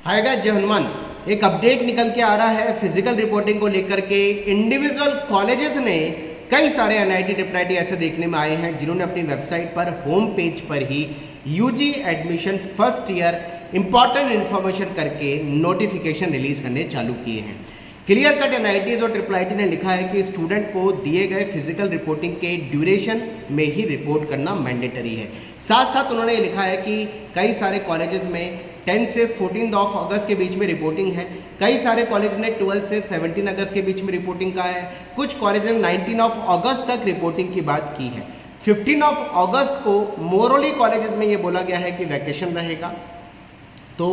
Hi guys, जय हनुमान। एक update निकल के आ रहा है फिजिकल रिपोर्टिंग को लेकर के। इंडिविजुअल कॉलेजेस ने कई सारे एनआईटी ट्रिपल ऐसे देखने में आए हैं जिन्होंने अपनी वेबसाइट पर होम पेज पर ही UG admission first year important information करके नोटिफिकेशन रिलीज करने चालू किए हैं। क्लियर कट एनआईटीज और ट्रिपल आईटी ने लिखा है कि स्टूडेंट को दिए गए फिजिकल रिपोर्टिंग के ड्यूरेशन में ही रिपोर्ट करना मैंडेटरी है। साथ साथ उन्होंने ये लिखा है कि कई सारे कॉलेजेस में 10 से 14 अगस्त के बीच में रिपोर्टिंग है। कई सारे कॉलेज ने 12 से 17 अगस्त के बीच में रिपोर्टिंग का है। कुछ कॉलेज ने 19 अगस्त तक रिपोर्टिंग की बात की है। 15 अगस्त को मोरली कॉलेजेस में ये बोला गया है कि वैकेशन रहेगा। तो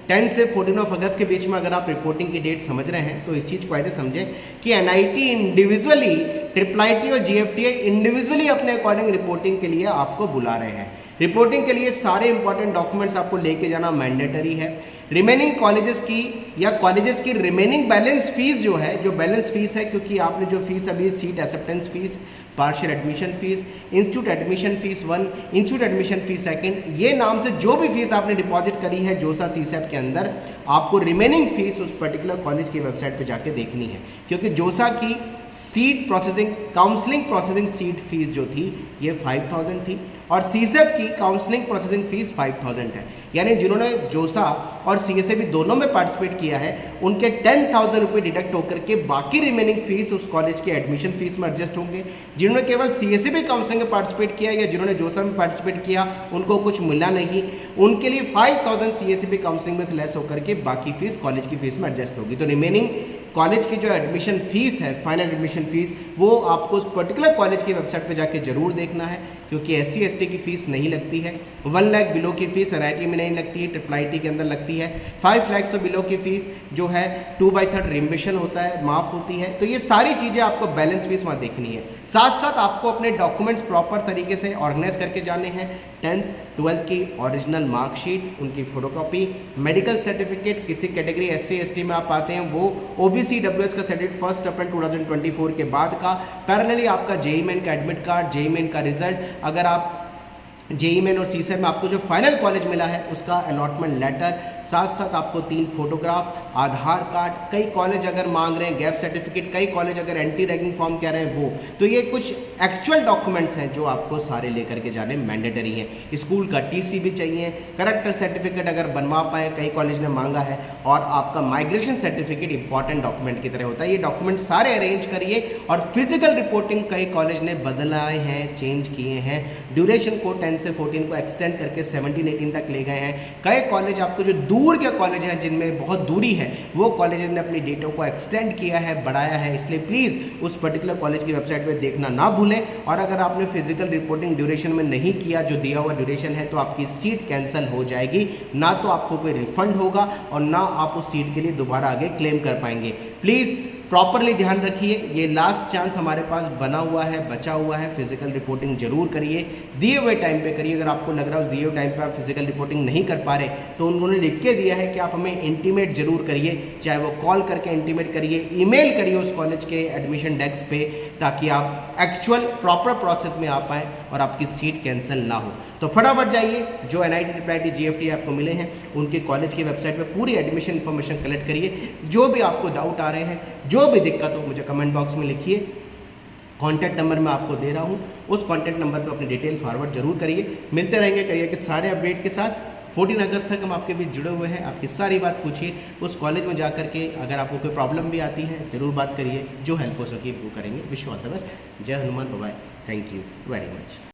10 से 14 अगस्त के बीच में अगर आप रिपोर्टिंग की डेट समझ रहे हैं तो इस चीज़ को ऐसे समझें कि एनआईटी इंडिविजुअली, ट्रिपल आईटी और जीएफटीआई इंडिविजुअली अपने अकॉर्डिंग रिपोर्टिंग के लिए आपको बुला रहे हैं। रिपोर्टिंग के लिए सारे इंपॉर्टेंट डॉक्यूमेंट्स आपको लेके जाना मैंडेटरी है। रिमेनिंग कॉलेजेस की या कॉलेजेस की रिमेनिंग बैलेंस फीस जो है, जो बैलेंस फीस है, क्योंकि आपने जो फीस अभी seat acceptance fees, partial admission fees, institute admission fees 1, institute admission fees 2, ये नाम से जो भी फीस आपने डिपॉजिट करी है जोसा सीसैप के अंदर, आपको रिमेनिंग फीस उस पर्टिकुलर कॉलेज की वेबसाइट पे जाके देखनी है। क्योंकि जोसा की seat processing, counselling processing seat fees जो थी ये 5000 थी और सीसैप की काउंसलिंग प्रोसेसिंग फीस 5000 है। यानी जिन्होंने जोसा और सीएसए भी दोनों में पार्टिसिपेट किया है उनके 10,000 रुपये डिडक्ट होकर के बाकी रिमेनिंग फीस उस कॉलेज की एडमिशन फीस में एडजस्ट होंगे। जिन्होंने केवल सीएसए भी काउंसलिंग में पार्टिसिपेट किया या जिन्होंने जोसा में पार्टिसिपेट किया उनको कुछ मिला नहीं, उनके लिए 5000 सीएसए भी काउंसलिंग में से लेस होकर के बाकी फीस कॉलेज की फीस में एडजस्ट होगी। तो रिमेनिंग कॉलेज की जो एडमिशन फीस है, फाइनल एडमिशन फीस, वो आपको उस पर्टिकुलर कॉलेज की वेबसाइट पे जाके जरूर देखना है। क्योंकि एससी एसटी की फीस नहीं लगती है। 1 लाख बिलो की फीस एनआईटी में नहीं लगती है, ट्रिपल आईटी के अंदर लगती है। 5 लाख से बिलो की फीस जो है 2/3 रिम्बर्शन होता है, माफ होती है। तो ये सारी चीज़ें आपको बैलेंस फीस वहाँ देखनी है। साथ साथ आपको अपने डॉक्यूमेंट्स प्रॉपर तरीके से ऑर्गेनाइज करके जाने हैं। 10th 12th की ओरिजिनल मार्कशीट, उनकी फोटोकॉपी, मेडिकल सर्टिफिकेट, किसी कैटेगरी एससी एसटी में आप आते हैं वो ओबीसी डब्ल्यूएस का सर्टिफिकेट 1 अप्रैल 2024 के बाद का, पैरेलली आपका जेईई मेन का एडमिट कार्ड, जेईई मेन का रिजल्ट, अगर आप जेईई मेन और सीसैट में आपको जो फाइनल कॉलेज मिला है उसका अलॉटमेंट लेटर, साथ साथ आपको 3 फोटोग्राफ, आधार कार्ड, कई कॉलेज अगर मांग रहे हैं गैप सर्टिफिकेट, कई कॉलेज अगर एंटी रैगिंग फॉर्म कह रहे हैं वो, तो ये कुछ एक्चुअल डॉक्यूमेंट्स हैं जो आपको सारे लेकर के जाने मैंडेटरी हैं। स्कूल का टीसी भी चाहिए, करेक्टर सर्टिफिकेट अगर बनवा पाए, कई कॉलेज ने मांगा है, और आपका माइग्रेशन सर्टिफिकेट इंपॉर्टेंट डॉक्यूमेंट की तरह होता है। ये डॉक्यूमेंट सारे अरेंज करिए। और फिजिकल रिपोर्टिंग कई कॉलेज ने बदलाए हैं, चेंज किए हैं, ड्यूरेशन को 10 से 14 को एक्सटेंड करके 17-18 तक ले गए हैं। कई कॉलेज आपको जो दूर के कॉलेज हैं जिनमें बहुत दूरी है वो कॉलेजेस ने अपनी डेटों को एक्सटेंड किया है, बढ़ाया है। इसलिए प्लीज़ उस पर्टिकुलर कॉलेज की वेबसाइट पे देखना ना भूलें। और अगर आपने फिजिकल रिपोर्टिंग ड्यूरेशन में नहीं किया जो दिया हुआ ड्यूरेशन है तो आपकी सीट कैंसिल हो जाएगी। ना तो आपको कोई रिफंड होगा और ना आप उस सीट के लिए दोबारा आगे क्लेम कर पाएंगे। प्लीज़ प्रॉपरली ध्यान रखिए, ये लास्ट चांस हमारे पास बना हुआ है, बचा हुआ है। फिजिकल रिपोर्टिंग जरूर करिए, दिए हुए टाइम पे करिए। अगर आपको लग रहा है उस दिए हुए टाइम पे आप फिजिकल रिपोर्टिंग नहीं कर पा रहे तो उन्होंने लिख के दिया है कि आप हमें इंटीमेट जरूर करिए, चाहे वो कॉल करके इंटीमेट करिए, ईमेल करिए उस कॉलेज के एडमिशन डेस्क पे, ताकि आप एक्चुअल प्रॉपर प्रोसेस में आ पाएँ और आपकी सीट कैंसिल ना हो। तो फटाफट जाइए, जो एनआईटी ट्रिपल आईटी जीएफटी आपको मिले हैं उनके कॉलेज की वेबसाइट पे पूरी एडमिशन इन्फॉर्मेशन कलेक्ट करिए। जो भी आपको डाउट आ रहे हैं, जो भी दिक्कत हो, मुझे कमेंट बॉक्स में लिखिए। कॉन्टैक्ट नंबर मैं आपको दे रहा हूँ, उस कॉन्टैक्ट नंबर पे अपनी डिटेल फॉरवर्ड जरूर करिए। मिलते रहेंगे करियर के सारे अपडेट के साथ। 14 अगस्त तक हम आपके बीच जुड़े हुए हैं। आपकी सारी बात पूछिए, उस कॉलेज में जाकर के अगर आपको कोई प्रॉब्लम भी आती है जरूर बात करिए, जो हेल्प हो सके वो करेंगे। Wish you all the best. जय Hanuman, bye, thank you very much.